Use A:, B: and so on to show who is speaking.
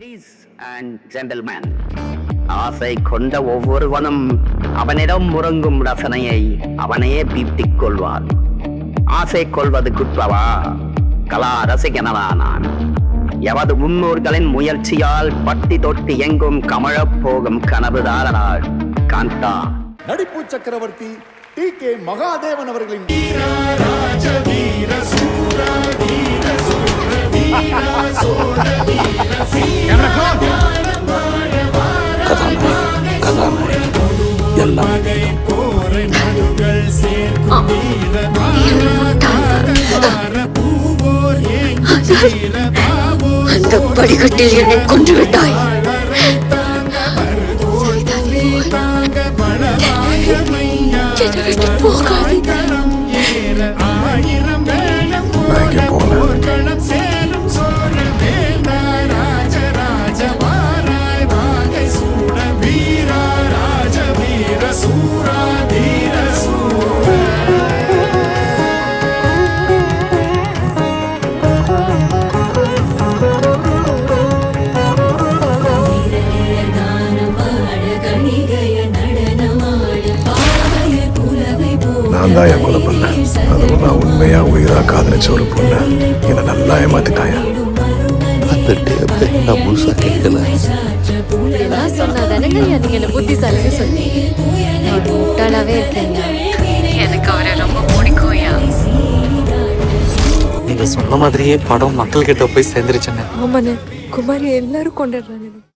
A: Ladies and gentlemen, ஆசை கொண்ட ஒவ்வொருவனும் அவனிடம் முறங்கும் ரசனையை அவனே பீட்டிக் கொள்வான். ஆசை கொள்வது குற்றவா? கலா ரசிகனவா நான்? எவது முன்னோர்களின் முயற்சியால் பட்டி தொட்டி எங்கும் கமழப் போகும் கனவுதாரனாள் காந்தா.
B: நடிப்பு சக்கரவர்த்தி TK மகாதேவன் அவர்களின்
C: அந்த படிக்கட்டில் என்னை கொன்று விட்டாய். என்னை விட்டு போகாதே.
D: நான் தான் என் கொலை பண்ணேன். அதுவும் நான் உண்மையா உயிரா காதலிச்ச ஒரு பொண்ணு என்னை நல்லா ஏமாத்திட்டாயா?
E: அந்த டேப்பை நான் முழுசா கேட்கல.
C: சொன்னாதானங்க நீங்க என்ன புத்திசாலின்னு சொன்னீங்க. முட்டாளாவே இருக்கீங்க. எனக்கு அவரை ரொம்ப பிடிக்கும்யா.
E: நீங்க சொன்ன மாதிரியே படம் மக்கள் கிட்ட போய் சேர்ந்துருச்சுன்னு.
F: ஆமாண்ணே, குமாரி எல்லாரும் கொண்டாடுறாங்க.